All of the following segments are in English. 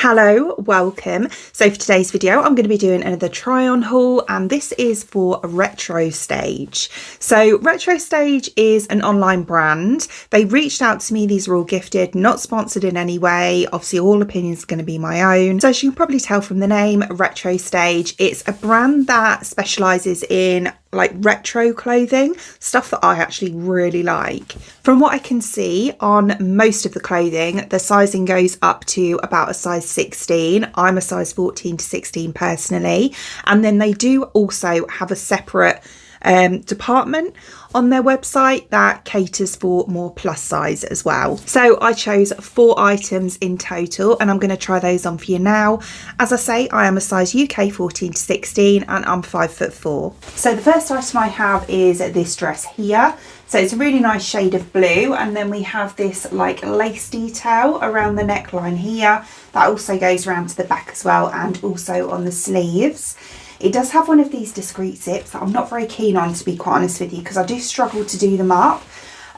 Hello, welcome. So for today's video, I'm going to be doing another try on haul, and this is for RetroStage. So RetroStage is an online brand. They reached out to me. These are all gifted, not sponsored in any way. Obviously, all opinions are going to be my own. So as you can probably tell from the name, RetroStage, it's a brand that specializes in like retro clothing, stuff that I actually really like. From what I can see on most of the clothing, the sizing goes up to about a size 16. I'm a size 14 to 16 personally. And then they do also have a separate department on their website that caters for more plus size as well. So I chose 4 items in total, and I'm going to try those on for you now. As I say, I am a size UK 14 to 16 and I'm 5'4". So the first item I have is this dress here. So it's a really nice shade of blue, and then we have this like lace detail around the neckline here that also goes around to the back as well, and also on the sleeves. It does have one of these discreet zips that I'm not very keen on, to be quite honest with you, because I do struggle to do them up.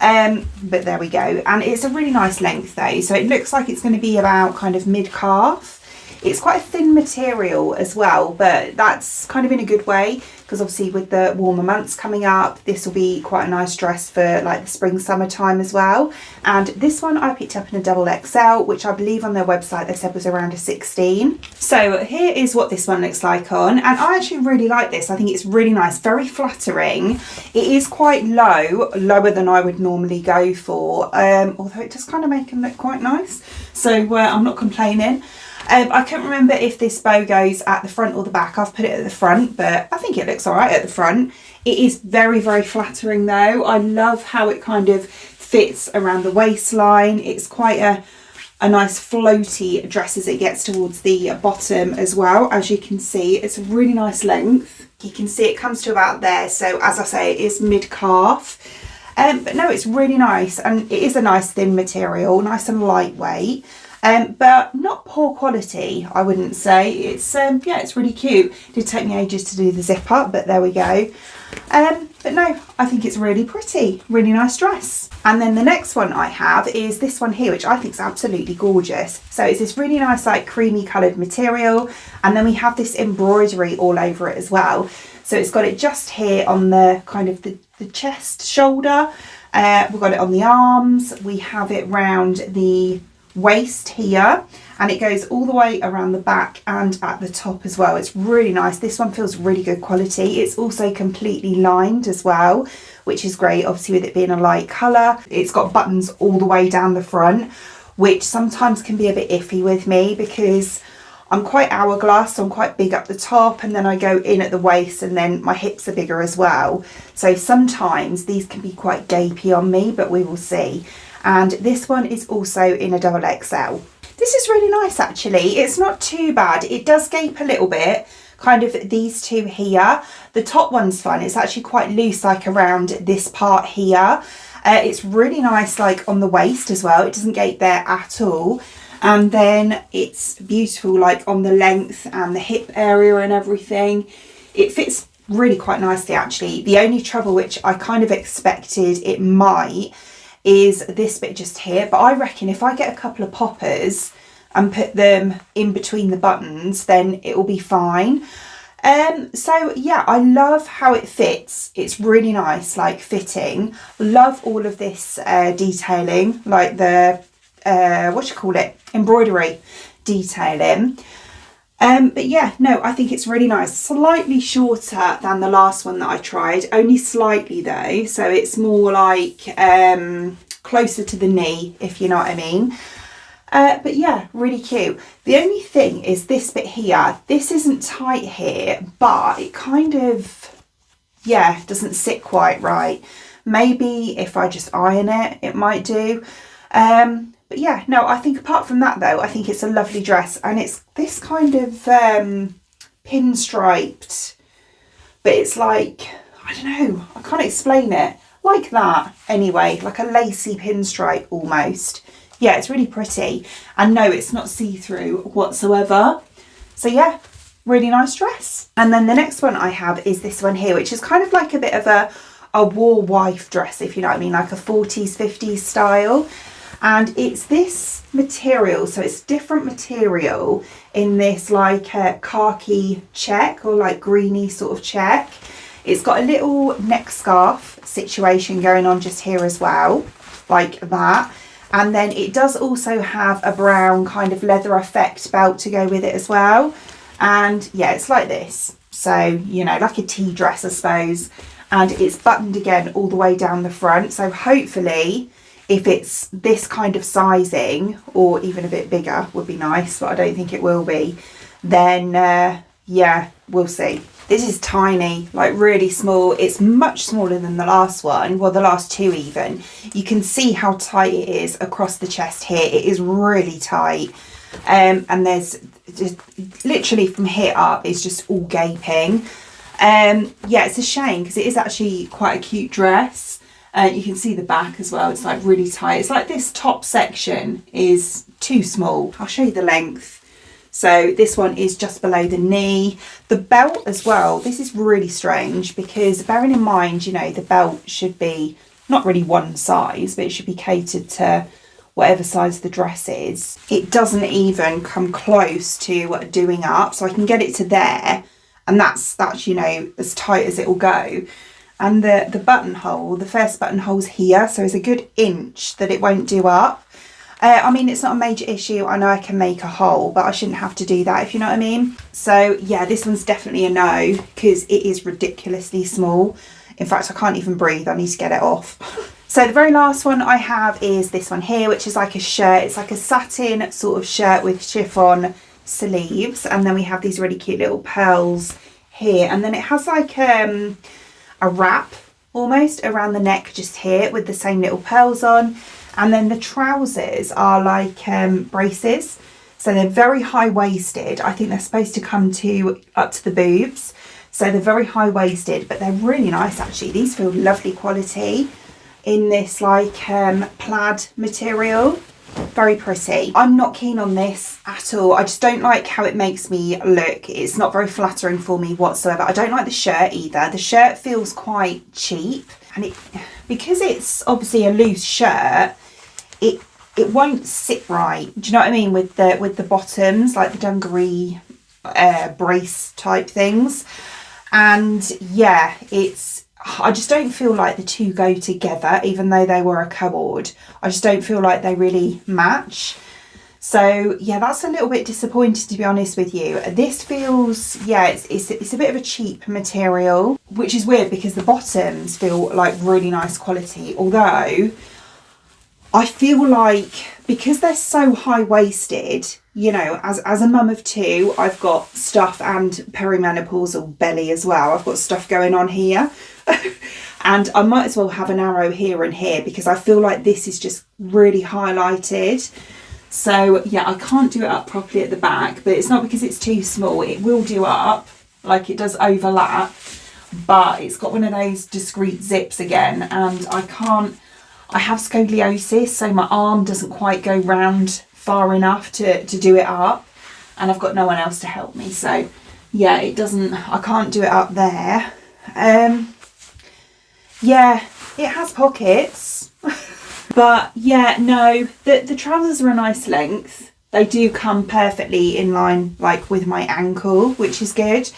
But there we go. And it's a really nice length though. So it looks like it's going to be about kind of mid-calf. It's quite a thin material as well, but that's kind of in a good way, because obviously with the warmer months coming up, this will be quite a nice dress for like the spring summer time as well. And this one I picked up in a double XL, which I believe on their website they said was around a 16. So here is what this one looks like on, and I actually really like this. I think it's really nice, very flattering. It is quite low, lower than I would normally go for, although it does kind of make them look quite nice, so I'm not complaining. I can't remember if this bow goes at the front or the back. I've put it at the front, but I think it looks all right at the front. It is very, very flattering though. I love how it kind of fits around the waistline. It's quite a nice floaty dress as it gets towards the bottom as well. As you can see, it's a really nice length. You can see it comes to about there. So as I say, it is mid-calf. But no, it's really nice, and it is a nice thin material, nice and lightweight. But not poor quality, I wouldn't say. It's yeah, it's really cute. It did take me ages to do the zip up, but there we go. But no, I think it's really pretty, really nice dress. And then the next one I have is this one here, which I think is absolutely gorgeous. So it's this really nice like creamy coloured material, and then we have this embroidery all over it as well. So it's got it just here on the kind of the chest, shoulder. We've got it on the arms. We have it round the waist here, and it goes all the way around the back and at the top as well. It's really nice. This one feels really good quality. It's also completely lined as well, which is great, obviously with it being a light colour. It's got buttons all the way down the front, which sometimes can be a bit iffy with me because I'm quite hourglass, so I'm quite big up the top, and then I go in at the waist, and then my hips are bigger as well. So sometimes these can be quite gapey on me, but we will see. And this one is also in a double XL. This is really nice actually. It's not too bad. It does gape a little bit, kind of these two here. The top one's fun. It's actually quite loose, like around this part here. It's really nice like on the waist as well. It doesn't gape there at all. And then it's beautiful like on the length and the hip area and everything. It fits really quite nicely actually. The only trouble, which I kind of expected it might, is this bit just here, but I reckon if I get a couple of poppers and put them in between the buttons, then it will be fine. So yeah, I love how it fits. It's really nice, like fitting. Love all of this detailing, like the what you call it, embroidery detailing. But yeah, no, I think it's really nice. Slightly shorter than the last one that I tried, only slightly though. So it's more like closer to the knee, if you know what I mean. But yeah, really cute. The only thing is this bit here. This isn't tight here, but it kind of, yeah, doesn't sit quite right. Maybe if I just iron it, it might do. But yeah, no, I think apart from that though, I think it's a lovely dress, and it's this kind of pinstriped, but it's like, I don't know, I can't explain it, like that anyway, like a lacy pinstripe almost. Yeah, it's really pretty, and no, it's not see-through whatsoever. So yeah, really nice dress. And then the next one I have is this one here, which is kind of like a bit of a war wife dress, if you know what I mean, like a 40s 50s style. And it's this material, so it's different material in this like khaki check or like greeny sort of check. It's got a little neck scarf situation going on just here as well, like that. And then it does also have a brown kind of leather effect belt to go with it as well. And yeah, it's like this. So, you know, like a tea dress, I suppose. And it's buttoned again all the way down the front. So hopefully, if it's this kind of sizing, or even a bit bigger would be nice, but I don't think it will be, then yeah, we'll see. This is tiny, like really small. It's much smaller than the last one, well, the last two even. You can see how tight it is across the chest here. It is really tight. And there's just literally from here up, it's just all gaping. Yeah, it's a shame because it is actually quite a cute dress. You can see the back as well. It's like really tight. It's like this top section is too small. I'll show you the length. So this one is just below the knee. The belt as well, this is really strange because bearing in mind, you know, the belt should be not really one size, but it should be catered to whatever size the dress is. It doesn't even come close to doing up. So I can get it to there, and that's you know, as tight as it will go. And the buttonhole, the first buttonhole's here, so it's a good inch that it won't do up. I mean, it's not a major issue. I know I can make a hole, but I shouldn't have to do that, if you know what I mean. So yeah, this one's definitely a no because it is ridiculously small. In fact, I can't even breathe. I need to get it off. So the very last one I have is this one here, which is like a shirt. It's like a satin sort of shirt with chiffon sleeves. And then we have these really cute little pearls here. And then it has like a wrap almost around the neck just here with the same little pearls on. And then the trousers are like braces. So they're very high-waisted. I think they're supposed to come to up to the boobs. So they're very high-waisted, but they're really nice actually. These feel lovely quality in this like plaid material. Very pretty. I'm not keen on this at all. I just don't like how it makes me look. It's not very flattering for me whatsoever. I don't like the shirt either. The shirt feels quite cheap, and because it's obviously a loose shirt, it won't sit right. Do you know what I mean? With the bottoms, like the dungaree brace type things. And yeah, I just don't feel like the two go together, even though they were a coord. I just don't feel like they really match. So yeah, that's a little bit disappointing, to be honest with you. This feels, yeah, it's a bit of a cheap material, which is weird because the bottoms feel like really nice quality. Although I feel like because they're so high-waisted, you know, as a mum of two, I've got stuff and perimenopausal belly as well. I've got stuff going on here. And I might as well have an arrow here and here because I feel like this is just really highlighted. So yeah, I can't do it up properly at the back, but it's not because it's too small. It will do up, like it does overlap, but it's got one of those discreet zips again, and I have scoliosis, so my arm doesn't quite go round far enough to do it up, and I've got no one else to help me. So yeah, I can't do it up there. Yeah, it has pockets. But yeah, no, the trousers are a nice length. They do come perfectly in line like with my ankle, which is good.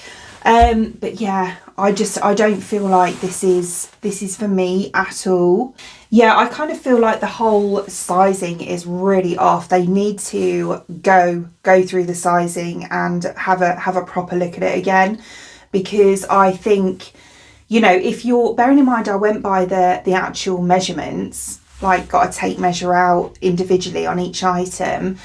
But yeah, I don't feel like this is for me at all. Yeah, I kind of feel like the whole sizing is really off. They need to go through the sizing and have a proper look at it again, because I think, you know, if you're bearing in mind, I went by the actual measurements, like got a tape measure out individually on each item.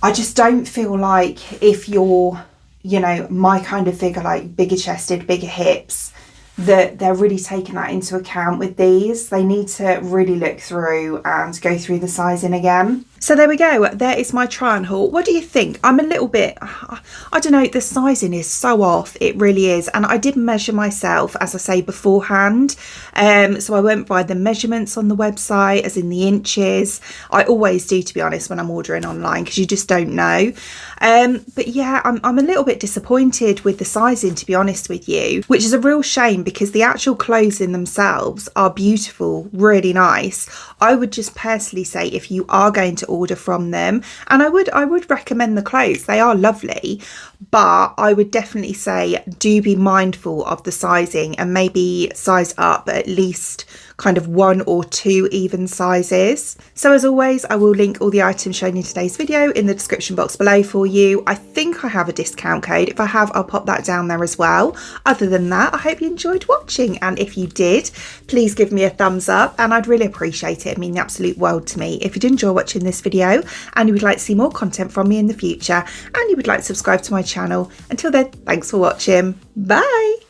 I just don't feel like if you're, you know, my kind of figure, like bigger chested, bigger hips, that they're really taking that into account with these. They need to really look through and go through the sizing again. So there we go, there is my try on haul. What do you think? I'm a little bit, I don't know, the sizing is so off, it really is. And I did measure myself, as I say, beforehand. So I went by the measurements on the website, as in the inches. I always do, to be honest, when I'm ordering online, because you just don't know. But yeah, I'm a little bit disappointed with the sizing, to be honest with you, which is a real shame because the actual clothes in themselves are beautiful, really nice. I would just personally say, if you are going to order from them, and I would recommend the clothes, they are lovely, but I would definitely say do be mindful of the sizing and maybe size up at least kind of 1 or 2 even sizes. So as always, I will link all the items shown in today's video in the description box below for you. I think I have a discount code. If I have, I'll pop that down there as well. Other than that, I hope you enjoyed watching, and if you did, please give me a thumbs up and I'd really appreciate it. It'd mean the absolute world to me. If you did enjoy watching this video and you would like to see more content from me in the future and you would like to subscribe to my channel, until then, thanks for watching. Bye!